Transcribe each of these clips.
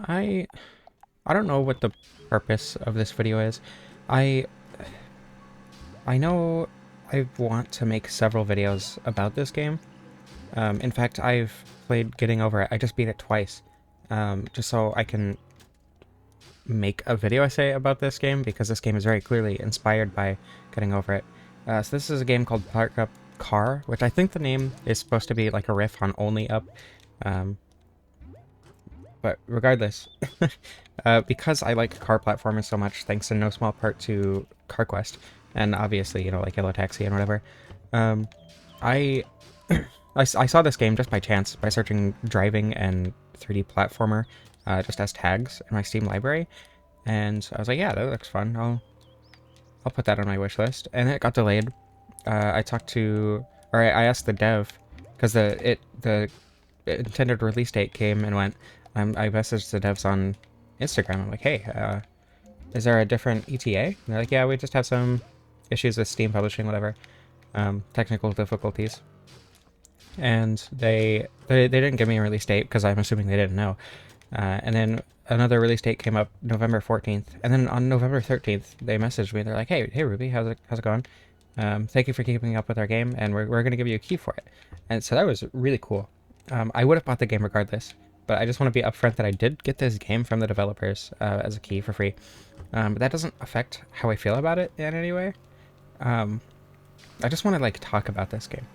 I I don't know what the purpose of this video is. I I know I want to make several videos about this game. In fact, I've played Getting Over It. I just beat it twice. Just so I can make a video essay about this game, because this game is very clearly inspired by Getting Over It. So this is a game called Park Up Car, which I think the name is supposed to be like a riff on Only Up. Um, but regardless, because I like car platformers so much, thanks in no small part to CarQuest, and obviously, like Yellow Taxi and whatever, um, I, I saw this game just by chance by searching driving and 3D platformer just as tags in my Steam library, and I was like, yeah, that looks fun. I'll put that on my wish list, and it got delayed. I asked the dev because the intended release date came and went. I messaged the devs on Instagram. I'm like, hey, is there a different ETA? And they're like, yeah, we just have some issues with Steam publishing, whatever, technical difficulties. And they didn't give me a release date because I'm assuming they didn't know. And then another release date came up November 14th, and then on November 13th they messaged me. They're like, hey Ruby, how's it going? Thank you for keeping up with our game, and we're gonna give you a key for it. And so that was really cool. I would have bought the game regardless, but I just want to be upfront that I did get this game from the developers as a key for free. But that doesn't affect how I feel about it in any way. Um, I just want to like talk about this game.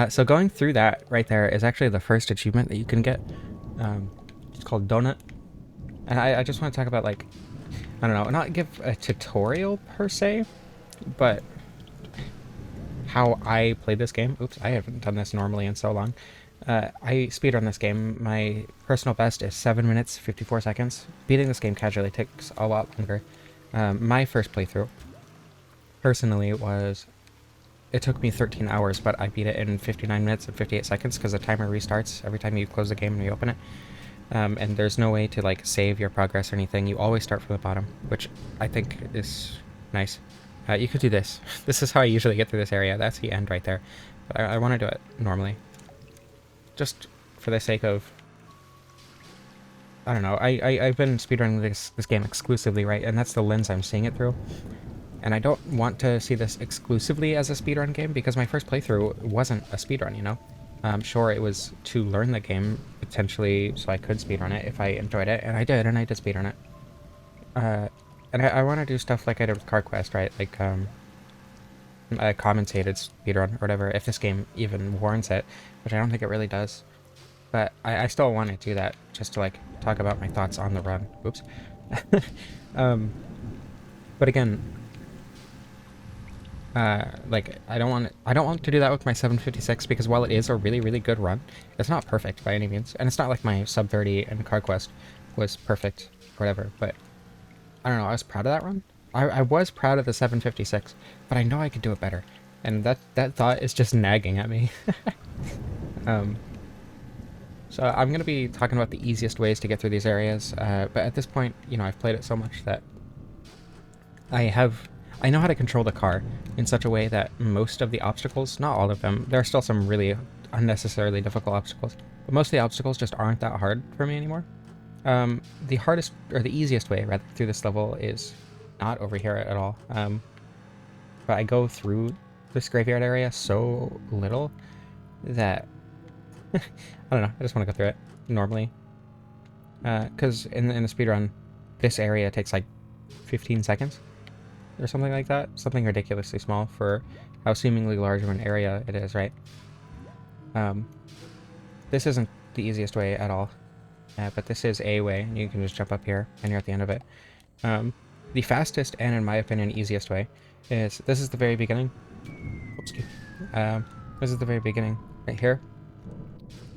So going through that right there is actually the first achievement that you can get. It's called Donut, and I just want to talk about like, I don't know, not give a tutorial per se, but how I played this game. Oops, I haven't done this normally in so long. I speedrun this game. My personal best is 7 minutes 54 seconds. Beating this game casually takes a lot longer. My first playthrough personally was, it took me 13 hours, but I beat it in 59 minutes and 58 seconds because the timer restarts every time you close the game and reopen it. And there's no way to like save your progress or anything. You always start from the bottom, which I think is nice. You could do this. This is how I usually get through this area. That's the end right there. But I want to do it normally. Just for the sake of, I don't know, I've been speedrunning this game exclusively, right? And that's the lens I'm seeing it through. And I don't want to see this exclusively as a speedrun game, because my first playthrough wasn't a speedrun, you know? Sure, it was to learn the game, potentially, so I could speedrun it if I enjoyed it, and I did speedrun it. And I want to do stuff like I did with CarQuest, right? Like, a commentated speedrun or whatever, if this game even warrants it, which I don't think it really does. But I still want to do that, just to, like, talk about my thoughts on the run. Oops. um, but again, like, I don't want to do that with my 756, because while it is a really, really good run, it's not perfect by any means. And it's not like my sub 30 and CarQuest was perfect or whatever, but I don't know, I was proud of that run. I was proud of the 756, but I know I could do it better. And that thought is just nagging at me. um, so I'm going to be talking about the easiest ways to get through these areas, but at this point, I've played it so much that I know how to control the car in such a way that most of the obstacles, not all of them, there are still some really unnecessarily difficult obstacles, but most of the obstacles just aren't that hard for me anymore. The hardest, or the easiest way, rather, through this level is not over here at all. But I go through this graveyard area so little that I don't know. I just want to go through it normally. Because in the speedrun, this area takes like 15 seconds or something like that. Something ridiculously small for how seemingly large of an area it is, right? This isn't the easiest way at all. But this is a way. You can just jump up here and you're at the end of it. The fastest and, in my opinion, easiest way is, this is the very beginning. Oops. This is the very beginning, right here,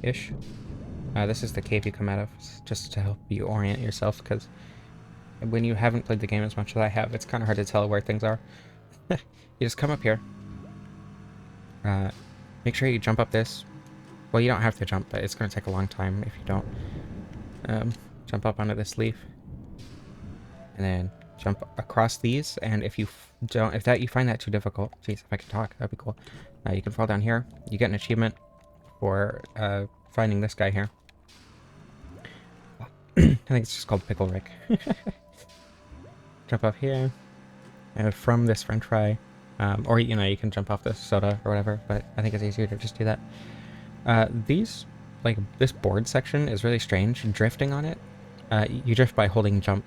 ish. This is the cave you come out of, just to help you orient yourself, because when you haven't played the game as much as I have, it's kind of hard to tell where things are. You just come up here. Make sure you jump up this. Well, you don't have to jump, but it's going to take a long time if you don't. Jump up onto this leaf, and then jump across these. And if you you find that too difficult, geez, if I could talk, that'd be cool. You can fall down here. You get an achievement for finding this guy here. I think it's just called Pickle Rick. Jump up here, and from this french fry, or, you know, you can jump off this soda or whatever, but I think it's easier to just do that. These, like, this board section is really strange. Drifting on it, you drift by holding jump,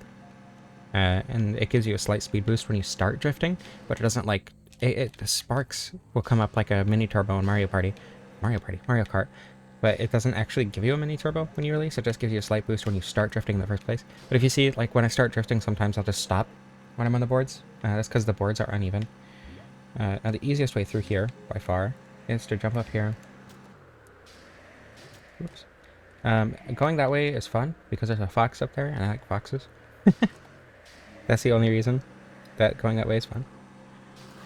and it gives you a slight speed boost when you start drifting, but it doesn't, like, the sparks will come up like a mini turbo in Mario Kart, but it doesn't actually give you a mini turbo when you release. It just gives you a slight boost when you start drifting in the first place. But if you see, like, when I start drifting, sometimes I'll just stop when I'm on the boards. That's because the boards are uneven. Now the easiest way through here, by far, is to jump up here. Oops. Going that way is fun, because there's a fox up there, and I like foxes. That's the only reason that going that way is fun.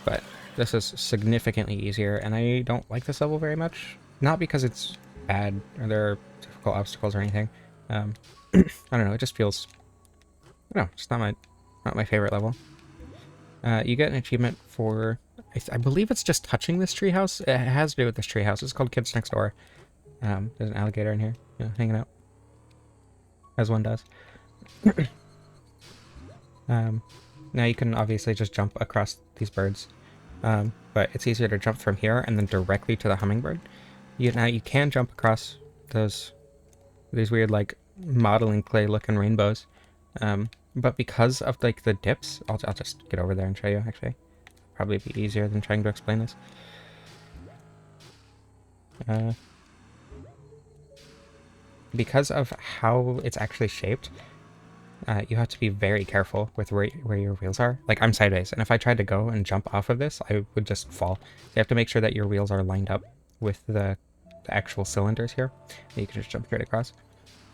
But this is significantly easier, and I don't like this level very much. Not because it's bad, or there are difficult obstacles or anything. I don't know, it just feels... I don't know, it's not my favorite level. You get an achievement for... I believe it's just touching this treehouse. It has to do with this treehouse. It's called Kids Next Door. There's an alligator in here, hanging out. As one does. Now you can obviously just jump across these birds. But it's easier to jump from here and then directly to the hummingbird. Now you can jump across these weird, like, modeling clay looking rainbows. But because of, like, the dips, I'll just get over there and show you, actually. Probably be easier than trying to explain this. Because of how it's actually shaped, you have to be very careful with where your wheels are. Like, I'm sideways, and if I tried to go and jump off of this, I would just fall. So you have to make sure that your wheels are lined up with the actual cylinders here. And you can just jump straight across.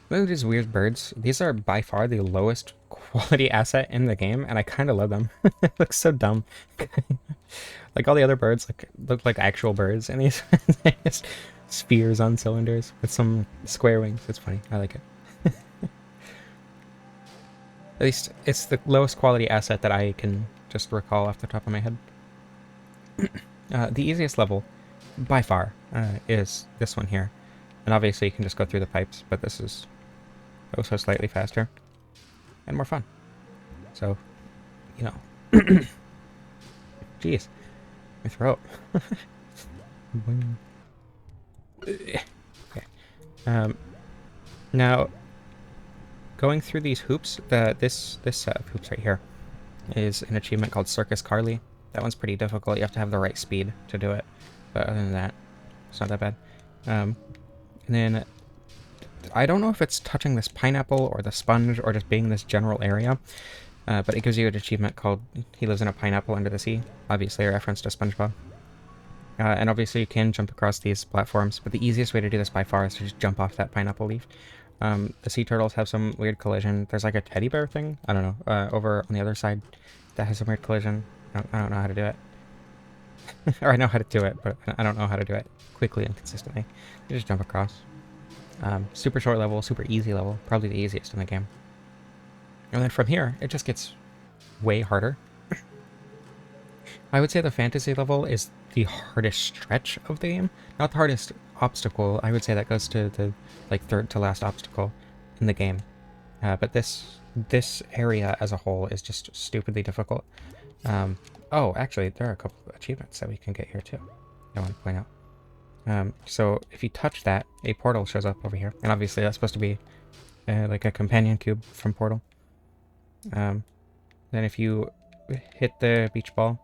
Look at these weird birds. These are by far the lowest quality asset in the game, and I kind of love them. It looks so dumb. Like, all the other birds look like actual birds, and these spheres on cylinders with some square wings. It's funny. I like it. At least it's the lowest quality asset that I can just recall off the top of my head. The easiest level, by far, is this one here. And obviously you can just go through the pipes, but this is also slightly faster and more fun. So, you know. Jeez. My throat. Okay. Now, going through these hoops, this set of hoops right here is an achievement called Circus Carly. That one's pretty difficult. You have to have the right speed to do it. But other than that, it's not that bad. And then, I don't know if it's touching this pineapple or the sponge or just being this general area, but it gives you an achievement called He Lives in a Pineapple Under the Sea. Obviously a reference to SpongeBob. And obviously you can jump across these platforms, but the easiest way to do this by far is to just jump off that pineapple leaf. The sea turtles have some weird collision. There's like a teddy bear thing, I don't know, over on the other side that has some weird collision. I don't know how to do it. Or I know how to do it, but I don't know how to do it quickly and consistently. You just jump across. Super short level, super easy level, probably the easiest in the game. And then from here, it just gets way harder. I would say the fantasy level is the hardest stretch of the game. Not the hardest obstacle. I would say that goes to the third to last obstacle in the game. But this area as a whole is just stupidly difficult. Oh, actually, there are a couple of achievements that we can get here too. I want to point out. So if you touch that, a portal shows up over here, and obviously that's supposed to be like a companion cube from Portal. Then if you hit the beach ball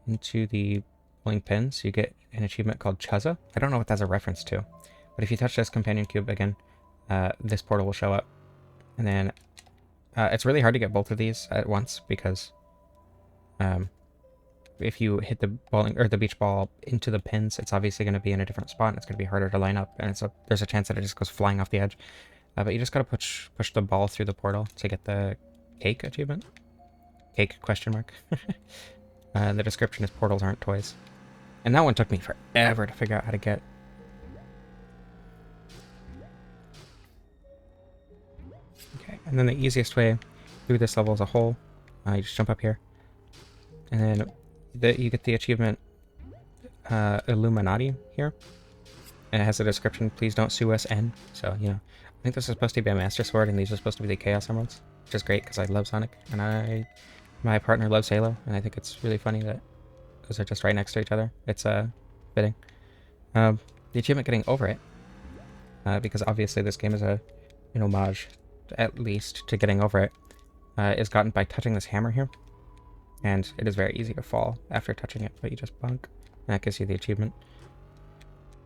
into the bowling pins, you get an achievement called Chuzza. I don't know what that's a reference to, but if you touch this companion cube again, this portal will show up. And then it's really hard to get both of these at once because if you hit the bowling or the beach ball into the pins, it's obviously going to be in a different spot and it's going to be harder to line up, and there's a chance that it just goes flying off the edge. But you just got to push the ball through the portal to get the cake achievement. Cake ? The description is portals aren't toys. And that one took me forever to figure out how to get. Okay, and then the easiest way through this level as a whole, you just jump up here. And then you get the achievement Illuminati here. And it has a description, please don't sue us, N. So, you know, I think this is supposed to be a Master Sword, and these are supposed to be the Chaos Emeralds, which is great, because I love Sonic, and my partner loves Halo, and I think it's really funny that those are just right next to each other. It's, fitting. The achievement getting over it, because obviously this game is an homage, at least, to getting over it, is gotten by touching this hammer here. And it is very easy to fall after touching it, but you just bonk, and that gives you the achievement.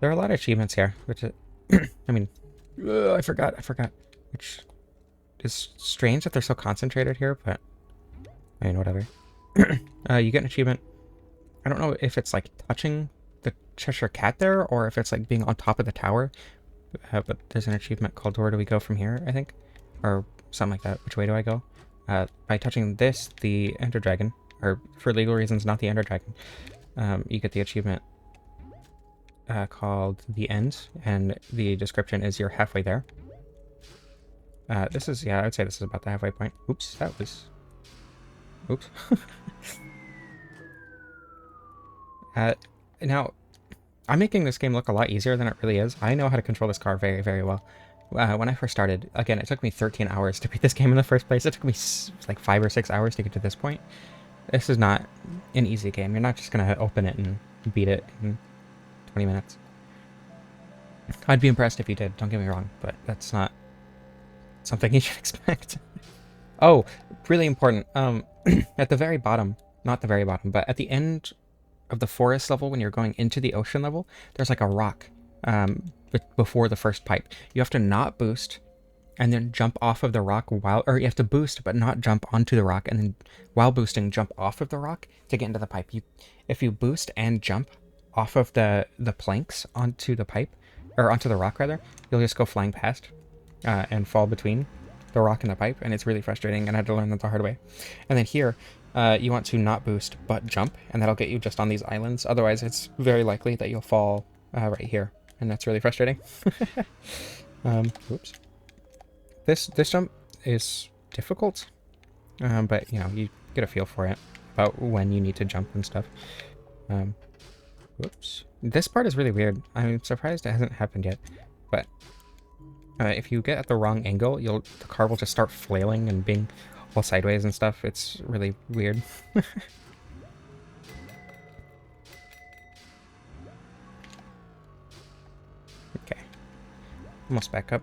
There are a lot of achievements here, which is, I mean, I forgot, which is strange that they're so concentrated here, but I mean, whatever. You get an achievement. I don't know if it's like touching the Cheshire Cat there, or if it's like being on top of the tower, but there's an achievement called Where Do We Go From Here, I think, or something like that. Which way do I go? By touching this, the Ender Dragon, or for legal reasons, not the Ender Dragon, you get the achievement called The End, and the description is you're halfway there. This is, yeah, I would say this is about the halfway point. Oops, that was... Oops. Now, I'm making this game look a lot easier than it really is. I know how to control this car very, very well. When I first started, again, it took me 13 hours to beat this game in the first place. It took me like 5 or 6 hours to get to this point. This is not an easy game. You're not just going to open it and beat it in 20 minutes. I'd be impressed if you did, don't get me wrong, but that's not something you should expect. Oh, really important. At the very bottom, not the very bottom, but at the end of the forest level, when you're going into the ocean level, there's like a rock before the first pipe. You have to not boost and then jump off of the rock or you have to boost but not jump onto the rock, and then while boosting jump off of the rock to get into the pipe. If you boost and jump off of the planks onto the pipe, or onto the rock rather, you'll just go flying past and fall between the rock and the pipe, and it's really frustrating, and I had to learn that the hard way. And then here, you want to not boost but jump, and that'll get you just on these islands. Otherwise, it's very likely that you'll fall right here, and that's really frustrating. Oops. This jump is difficult, but you know, you get a feel for it about when you need to jump and stuff. Whoops. This part is really weird. I'm surprised it hasn't happened yet, but if you get at the wrong angle, the car will just start flailing and being all sideways and stuff. It's really weird. Okay. Almost back up.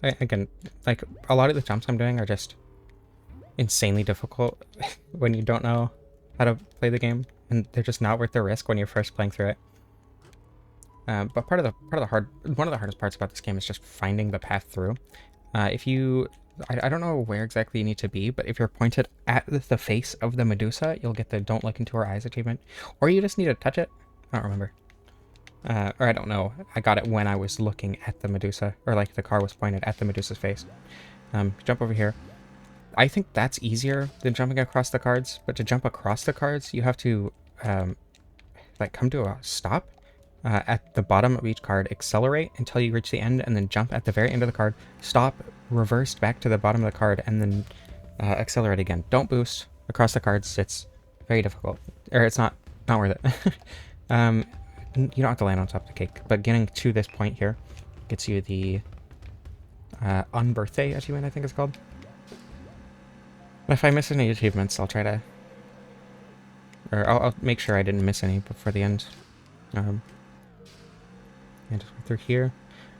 Again, like, a lot of the jumps I'm doing are just insanely difficult when you don't know how to play the game, and they're just not worth the risk when you're first playing through it. But one of the hardest parts about this game is just finding the path through. I don't know where exactly you need to be, but if you're pointed at the face of the Medusa, you'll get the Don't Look Into Her Eyes achievement. Or you just need to touch it. I don't remember. Or I don't know. I got it when I was looking at the Medusa, or like the car was pointed at the Medusa's face. Jump over here. I think that's easier than jumping across the cards, but to jump across the cards, you have to like come to a stop at the bottom of each card, accelerate until you reach the end, and then jump at the very end of the card, stop, reverse back to the bottom of the card, and then accelerate again. Don't boost across the cards. It's very difficult, or it's not worth it. You don't have to land on top of the cake, but getting to this point here gets you the Unbirthday achievement, I think it's called. And if I miss any achievements, I'll try to, or I'll make sure I didn't miss any before the end. And just go through here.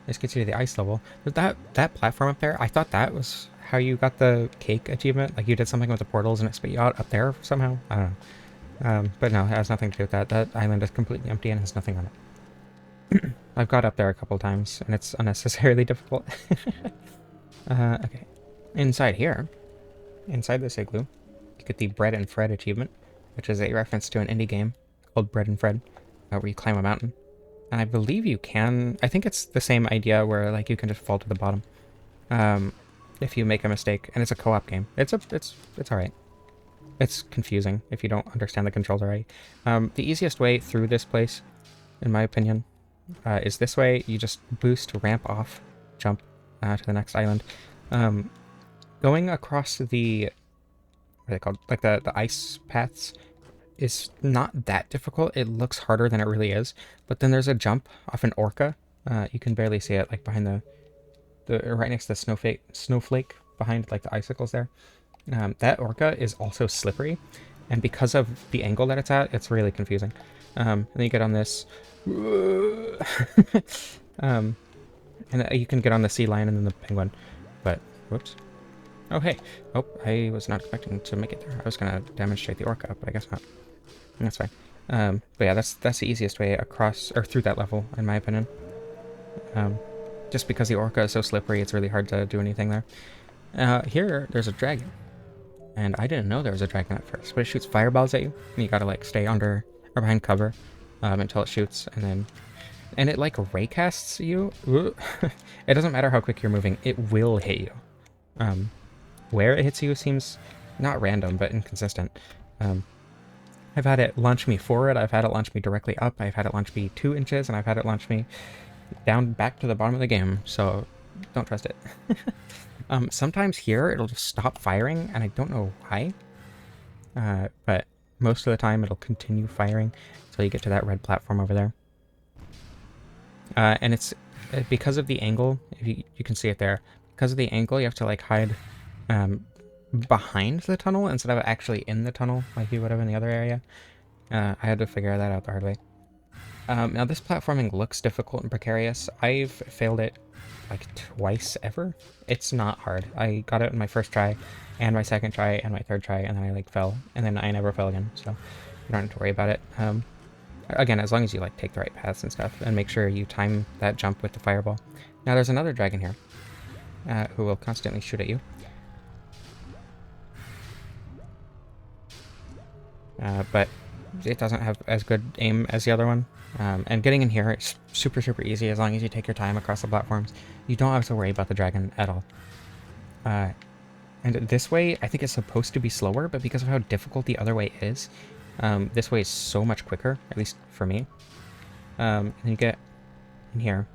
This gets you to the ice level. That platform up there, I thought that was how you got the cake achievement. Like you did something with the portals and it spit you out up there somehow. I don't know. But no, it has nothing to do with that. That island is completely empty and has nothing on it. I've got up there a couple times and it's unnecessarily difficult. Okay. Inside here, inside this igloo, you get the Bread and Fred achievement, which is a reference to an indie game called Bread and Fred, where you climb a mountain. And I believe you can, I think it's the same idea where like you can just fall to the bottom if you make a mistake, and it's a co-op game. It's alright. It's confusing if you don't understand the controls already. The easiest way through this place, in my opinion, is this way. You just boost, ramp off, jump to the next island. Going across the, what are they called? Like the ice paths is not that difficult. It looks harder than it really is. But then there's a jump off an orca. You can barely see it, like behind the right next to the snowflake behind like the icicles there. That orca is also slippery, and because of the angle that it's at, it's really confusing. Then you get on this, and you can get on the sea lion and then the penguin. But whoops. Oh hey. Oh, I was not expecting to make it there. I was gonna demonstrate the orca, but I guess not. That's fine. But yeah, that's the easiest way across or through that level, in my opinion. Just because the orca is so slippery, it's really hard to do anything there. Here, there's a dragon. And I didn't know there was a dragon at first, but it shoots fireballs at you, and you gotta like stay under or behind cover until it shoots, and it like raycasts you. It doesn't matter how quick you're moving, it will hit you. Where it hits you seems not random, but inconsistent. I've had it launch me forward, I've had it launch me directly up, I've had it launch me 2 inches, and I've had it launch me down back to the bottom of the game, so don't trust it. Sometimes here it'll just stop firing, and I don't know why, but most of the time it'll continue firing until you get to that red platform over there. And it's because of the angle, if you can see it there, because of the angle you have to like hide behind the tunnel instead of actually in the tunnel like you would have in the other area. I had to figure that out the hard way. Now this platforming looks difficult and precarious. I've failed it like twice ever. It's not hard. I got it in my first try and my second try and my third try, and then I like fell, and then I never fell again, so you don't have to worry about it. Again, as long as you like take the right paths and stuff and make sure you time that jump with the fireball. Now there's another dragon here who will constantly shoot at you. But it doesn't have as good aim as the other one. And getting in here is super, super easy as long as you take your time across the platforms. You don't have to worry about the dragon at all. And this way, I think it's supposed to be slower, but because of how difficult the other way is, this way is so much quicker, at least for me. And you get in here.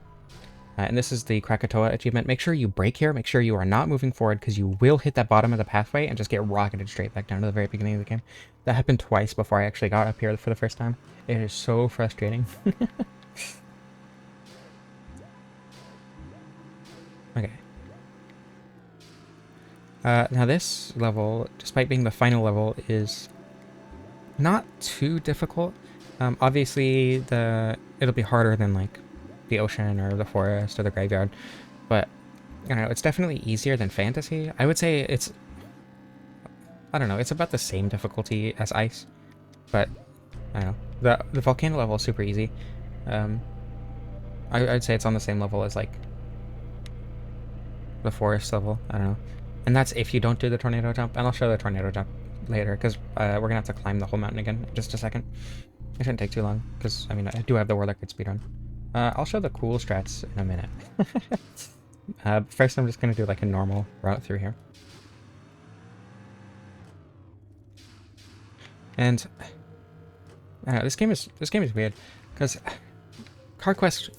And this is the Krakatoa achievement. Make sure you brake here. Make sure you are not moving forward, because you will hit that bottom of the pathway and just get rocketed straight back down to the very beginning of the game. That happened twice before I actually got up here for the first time. It is so frustrating. Okay. Now this level, despite being the final level, is not too difficult. Obviously, it'll be harder than like the ocean or the forest or the graveyard, but I don't know, it's definitely easier than fantasy. I would say it's, I don't know, it's about the same difficulty as ice, but I don't know, the volcano level is super easy. I'd say it's on the same level as like the forest level. I don't know, and that's if you don't do the tornado jump, and I'll show the tornado jump later, because we're gonna have to climb the whole mountain again in just a second. It shouldn't take too long, because I mean I do have the World Record speedrun. I'll show the cool strats in a minute. First I'm just going to do like a normal route through here. And I don't know, this game is weird, because CarQuest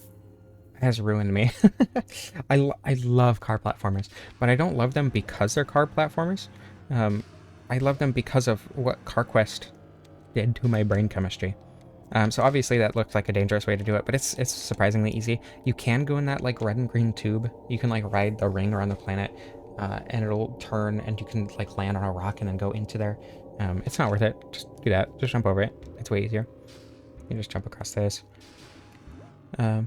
has ruined me. I love car platformers, but I don't love them because they're car platformers. I love them because of what CarQuest did to my brain chemistry. So obviously that looks like a dangerous way to do it, but it's surprisingly easy. You can go in that like red and green tube. You can like ride the ring around the planet, and it'll turn, and you can like land on a rock and then go into there. It's not worth it. Just do that. Just jump over it. It's way easier. You just jump across this. The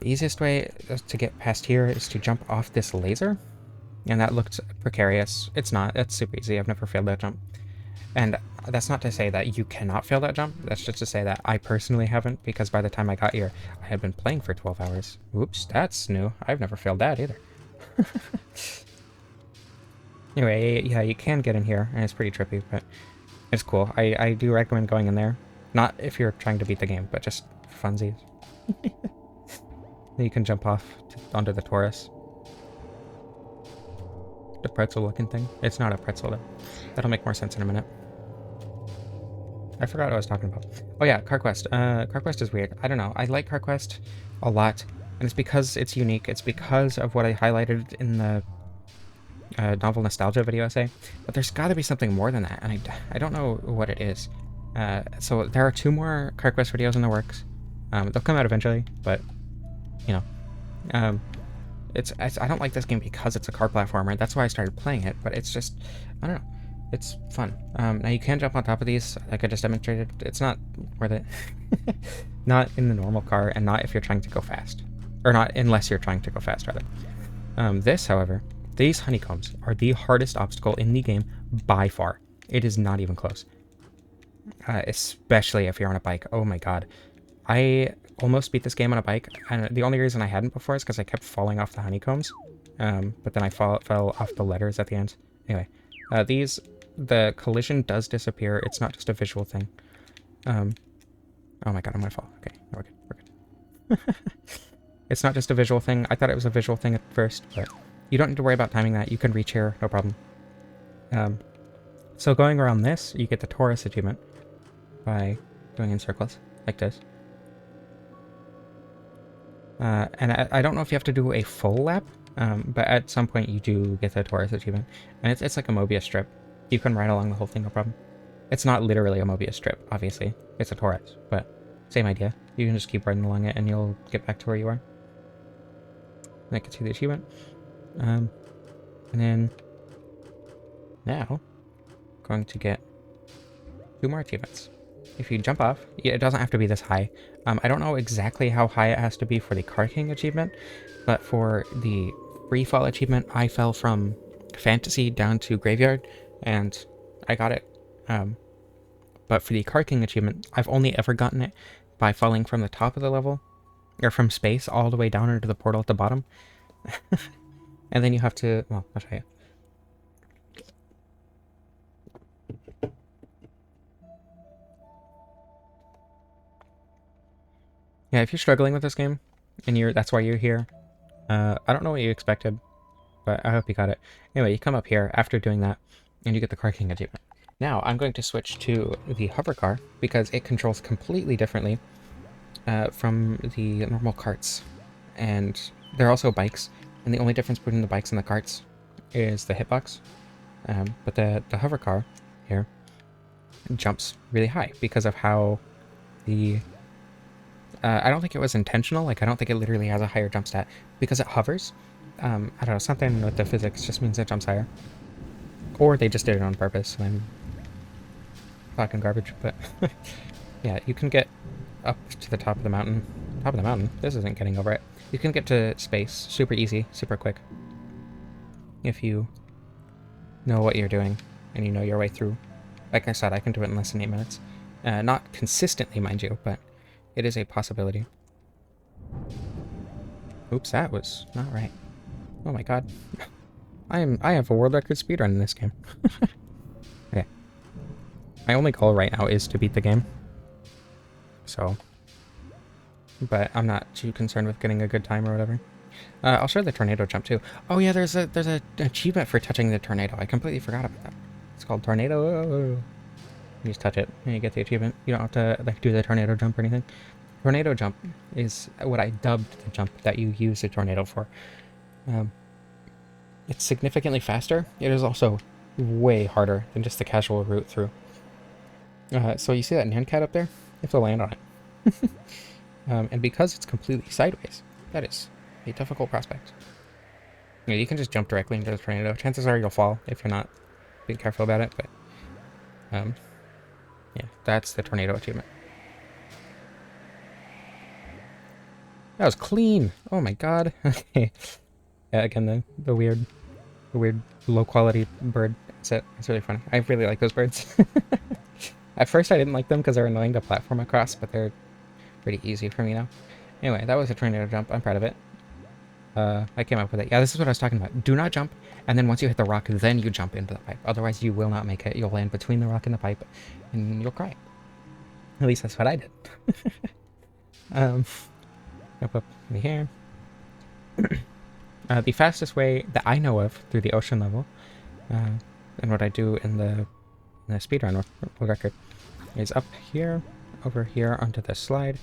easiest way to get past here is to jump off this laser, and that looked precarious. It's not. It's super easy. I've never failed that jump. And that's not to say that you cannot fail that jump. That's just to say that I personally haven't, because by the time I got here, I had been playing for 12 hours. Oops, that's new. I've never failed that either. Anyway, yeah, you can get in here, and it's pretty trippy, but it's cool. I do recommend going in there. Not if you're trying to beat the game, but just for funsies. Then you can jump off onto the Taurus. The pretzel-looking thing. It's not a pretzel, though. That'll make more sense in a minute. I forgot what I was talking about. Oh yeah, CarQuest. CarQuest is weird. I don't know. I like CarQuest a lot, and it's because it's unique. It's because of what I highlighted in the novel nostalgia video essay. But there's got to be something more than that, and I don't know what it is. So there are 2 more CarQuest videos in the works. They'll come out eventually, but, you know. I don't like this game because it's a car platformer. That's why I started playing it, but it's just, I don't know. It's fun. Now you can jump on top of these, like I just demonstrated. It's not worth it. Not in the normal car, and not if you're trying to go fast. Or not unless you're trying to go fast, rather. This, however, these honeycombs are the hardest obstacle in the game by far. It is not even close. Especially if you're on a bike. Oh my god. I almost beat this game on a bike, and the only reason I hadn't before is because I kept falling off the honeycombs. But then I fell off the letters at the end. Anyway, the collision does disappear. It's not just a visual thing. Oh my god, I'm gonna fall. Okay, we're good. We're good. It's not just a visual thing. I thought it was a visual thing at first, but you don't need to worry about timing that. You can reach here, no problem. So going around this, you get the Taurus achievement by going in circles, like this. And I don't know if you have to do a full lap, but at some point you do get the Taurus achievement. And it's like a Mobius strip. You can ride along the whole thing, no problem. It's not literally a Mobius strip, obviously. It's a Taurus, but same idea. You can just keep riding along it and you'll get back to where you are. That gets you the achievement. And then now, going to get 2 more achievements. If you jump off, it doesn't have to be this high. I don't know exactly how high it has to be for the Car King achievement, but for the free fall achievement, I fell from Fantasy down to Graveyard, and I got it. But for the Car King achievement, I've only ever gotten it by falling from the top of the level, or from space, all the way down into the portal at the bottom. And then you have to, well, I'll show you. Yeah, if you're struggling with this game, and that's why you're here, I don't know what you expected, but I hope you got it. Anyway, you come up here after doing that, and you get the Car King achievement. Now, I'm going to switch to the hover car, because it controls completely differently from the normal carts. And there are also bikes, and the only difference between the bikes and the carts is the hitbox. But the hover car here jumps really high because of how the... I don't think it was intentional, like I don't think it literally has a higher jump stat. Because it hovers, I don't know, something with the physics just means it jumps higher. Or they just did it on purpose, and I'm talking garbage, but... yeah, you can get up to the top of the mountain. Top of the mountain? This isn't getting over it. You can get to space super easy, super quick. If you know what you're doing, and you know your way through. Like I said, I can do it in less than 8 minutes. Not consistently, mind you, but it is a possibility. Oops, that was not right. Oh my god. I have a world record speedrun in this game. Okay. My only goal right now is to beat the game. So. But I'm not too concerned with getting a good time or whatever. I'll show the tornado jump too. Oh yeah, there's an achievement for touching the tornado. I completely forgot about that. It's called Tornado. You just touch it and you get the achievement. You don't have to like do the tornado jump or anything. Tornado jump is what I dubbed the jump that you use the tornado for. It's significantly faster. It is also way harder than just the casual route through. So you see that Nancat up there? You have to land on it. And because it's completely sideways, that is a difficult prospect. You know, you can just jump directly into the tornado. Chances are you'll fall if you're not being careful about it, but yeah, that's the tornado achievement. That was clean. Oh my god. Okay. Yeah, again, the weird low quality bird set. It's really funny. I really like those birds. At first I didn't like them because they're annoying to platform across, but they're pretty easy for me now. Anyway, that was a tornado jump. I'm proud of it. I came up with it. Yeah, this is what I was talking about. Do not jump, and then once you hit the rock, then you jump into the pipe. Otherwise, you will not make it. You'll land between the rock and the pipe, and you'll cry. At least that's what I did. Jump up in here. The fastest way that I know of through the ocean level, and what I do in the speedrun world record, is up here, over here onto the slide,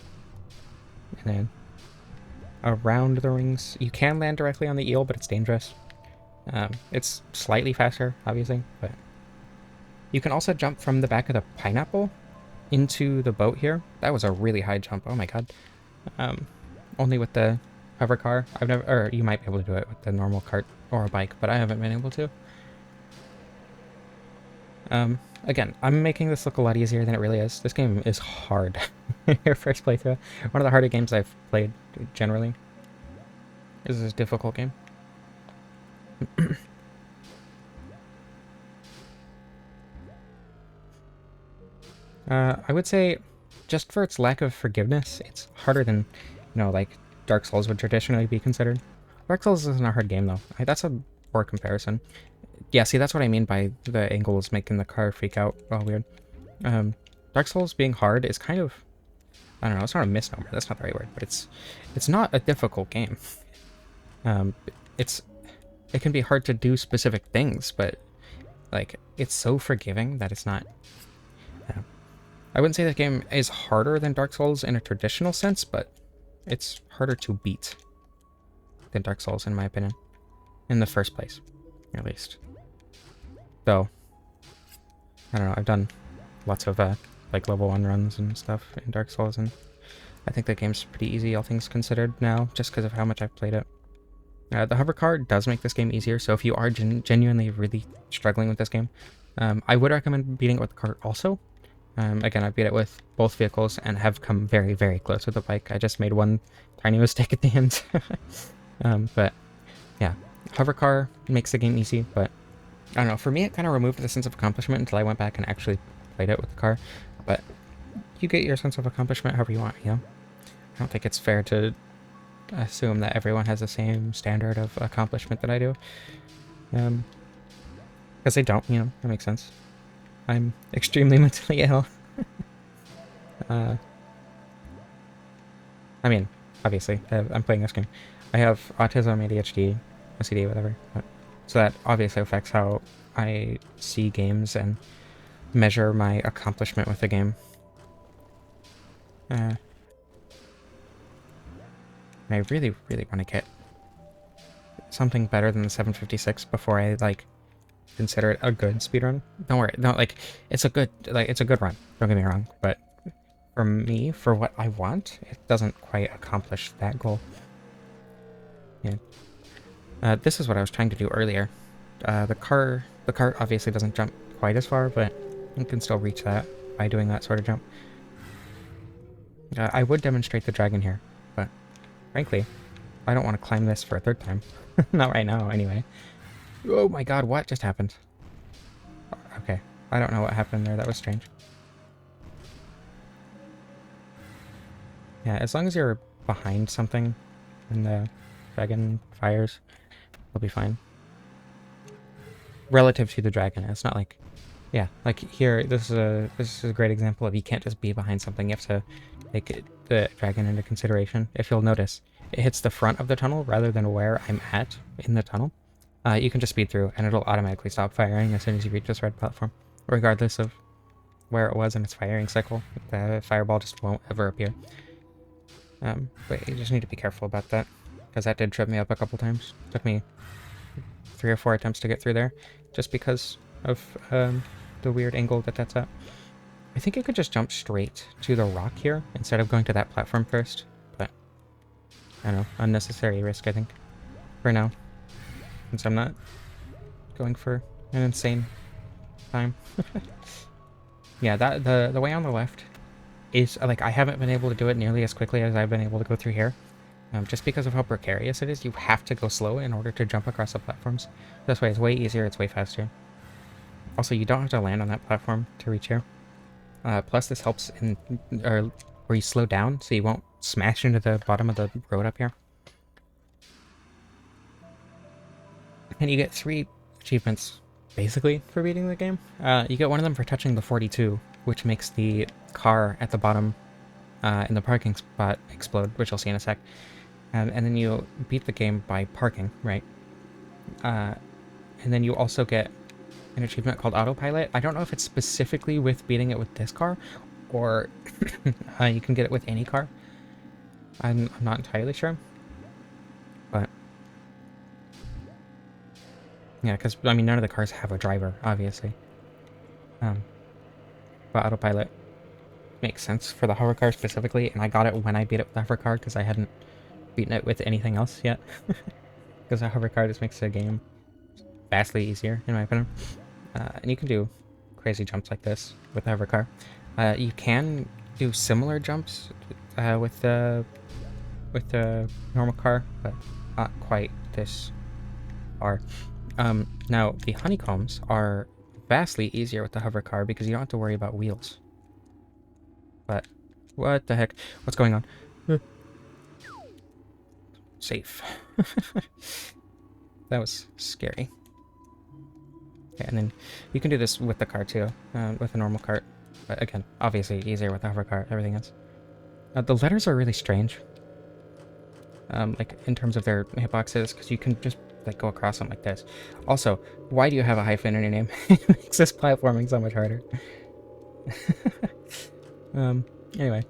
and then around the rings. You can land directly on the eel, but it's dangerous. It's slightly faster, obviously, but you can also jump from the back of the pineapple into the boat here. That was a really high jump. Oh my god. Only with the hover car. I've never, or you might be able to do it with the normal cart or a bike, but I haven't been able to. Again, I'm making this look a lot easier than it really is. This game is hard. Your first playthrough. One of the harder games I've played, generally. This is a difficult game. I would say, just for its lack of forgiveness, it's harder than, like Dark Souls would traditionally be considered. Dark Souls isn't a hard game, though. That's a poor comparison. Yeah, see, that's what I mean by the angles making the car freak out. Oh, weird. Dark Souls being hard is kind of, I don't know, it's not a misnomer. That's not the right word, but it's not a difficult game. It can be hard to do specific things, but like it's so forgiving that it's not. I wouldn't say the game is harder than Dark Souls in a traditional sense, but it's harder to beat than Dark Souls, in my opinion, in the first place, at least. Though, I don't know, I've done lots of like level 1 runs and stuff in Dark Souls, and I think the game's pretty easy, all things considered now, just because of how much I've played it. The hover car does make this game easier, so if you are genuinely really struggling with this game, I would recommend beating it with the cart also. Again, I beat it with both vehicles and have come very, very close with the bike. I just made one tiny mistake at the end. But yeah, hover car makes the game easy, but I don't know, for me it kind of removed the sense of accomplishment until I went back and actually played it with the car. But you get your sense of accomplishment however you want, I don't think it's fair to assume that everyone has the same standard of accomplishment that I do. Because they don't, that makes sense. I'm extremely mentally ill. I mean, obviously, I'm playing this game. I have autism, ADHD, OCD, whatever. So that obviously affects how I see games and measure my accomplishment with the game. I really, really want to get something better than the 756 before I, consider it a good speedrun. Don't worry, no, it's a good run, don't get me wrong, but for me, for what I want, it doesn't quite accomplish that goal. Yeah. This is what I was trying to do earlier. The cart obviously doesn't jump quite as far, but you can still reach that by doing that sort of jump. I would demonstrate the dragon here, but frankly, I don't want to climb this for a third time. Not right now, anyway. Oh my god, what just happened? Okay, I don't know what happened there, that was strange. Yeah, as long as you're behind something and the dragon fires, you'll be fine. Relative to the dragon, it's not like... Yeah, like here, this is a great example of you can't just be behind something, you have to take the dragon into consideration. If you'll notice, it hits the front of the tunnel rather than where I'm at in the tunnel. You can just speed through, and it'll automatically stop firing as soon as you reach this red platform, regardless of where it was in its firing cycle. The fireball just won't ever appear. But you just need to be careful about that, because that did trip me up a couple times. Took me 3 or 4 attempts to get through there, just because of the weird angle that's at. I think you could just jump straight to the rock here, instead of going to that platform first, but I don't know, unnecessary risk, I think, for now. Since I'm not going for an insane time. Yeah, the way on the left is, I haven't been able to do it nearly as quickly as I've been able to go through here. Just because of how precarious it is, you have to go slow in order to jump across the platforms. This way it's way easier, it's way faster. Also, you don't have to land on that platform to reach here. Plus, this helps in where you slow down, so you won't smash into the bottom of the road up here. And you get 3 achievements, basically, for beating the game. You get one of them for touching the 42, which makes the car at the bottom in the parking spot explode, which you'll see in a sec. And then you beat the game by parking, right? And then you also get an achievement called Autopilot. I don't know if it's specifically with beating it with this car, or you can get it with any car. I'm not entirely sure. But yeah, because, I mean, none of the cars have a driver, obviously. But Autopilot makes sense for the hover car specifically, and I got it when I beat it with the hover car because I hadn't beaten it with anything else yet. Because the hover car just makes the game vastly easier, in my opinion. And you can do crazy jumps like this with the hover car. You can do similar jumps with the normal car, but not quite this far. Now, the honeycombs are vastly easier with the hover car because you don't have to worry about wheels. But, what the heck? What's going on? Safe. That was scary. Yeah, and then you can do this with the car too, with a normal cart. But again, obviously easier with the hover car, everything else. The letters are really strange. Like in terms of their hitboxes, because you can just like go across them like this. Also, why do you have a hyphen in your name? It makes this platforming so much harder. Anyway.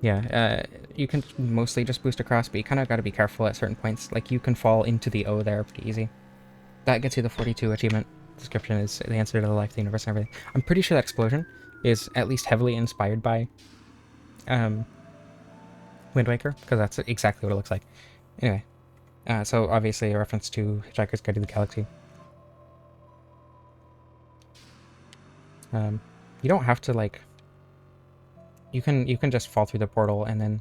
Yeah, you can mostly just boost across, but you kind of got to be careful at certain points. Like, you can fall into the O there pretty easy. That gets you the 42 achievement. Description is the answer to the life, the universe, and everything. I'm pretty sure that explosion is at least heavily inspired by Wind Waker, because that's exactly what it looks like. Anyway, so obviously a reference to Hitchhiker's Guide to the Galaxy. You don't have to, like... You can just fall through the portal and then,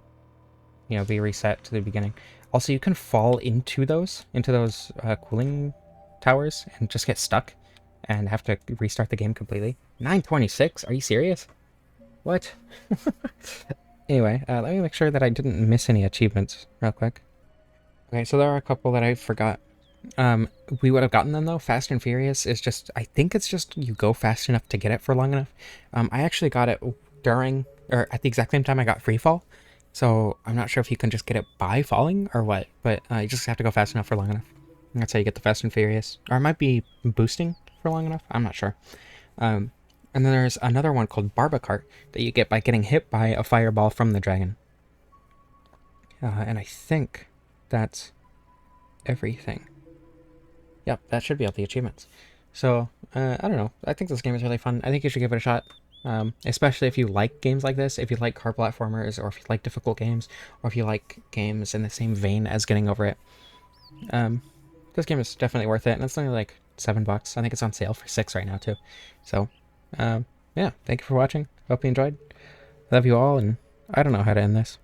you know, be reset to the beginning. Also, you can fall into those cooling towers and just get stuck and have to restart the game completely. 926? Are you serious? What? Anyway, let me make sure that I didn't miss any achievements real quick. Okay, so there are a couple that I forgot. We would have gotten them though. Fast and Furious is just, I think it's just you go fast enough to get it for long enough. I actually got it during, or at the exact same time I got Free Fall. So I'm not sure if you can just get it by falling or what, but you just have to go fast enough for long enough. And that's how you get the Fast and Furious. Or it might be boosting for long enough. I'm not sure. And then there's another one called Barbacart that you get by getting hit by a fireball from the dragon. And I think that's everything. Yep, that should be all the achievements. So, I don't know. I think this game is really fun. I think you should give it a shot. Especially if you like games like this, if you like car platformers, or if you like difficult games, or if you like games in the same vein as Getting Over It. This game is definitely worth it, and it's only like $7. I think it's on sale for $6 right now too. So, yeah, thank you for watching. Hope you enjoyed. Love you all, and I don't know how to end this.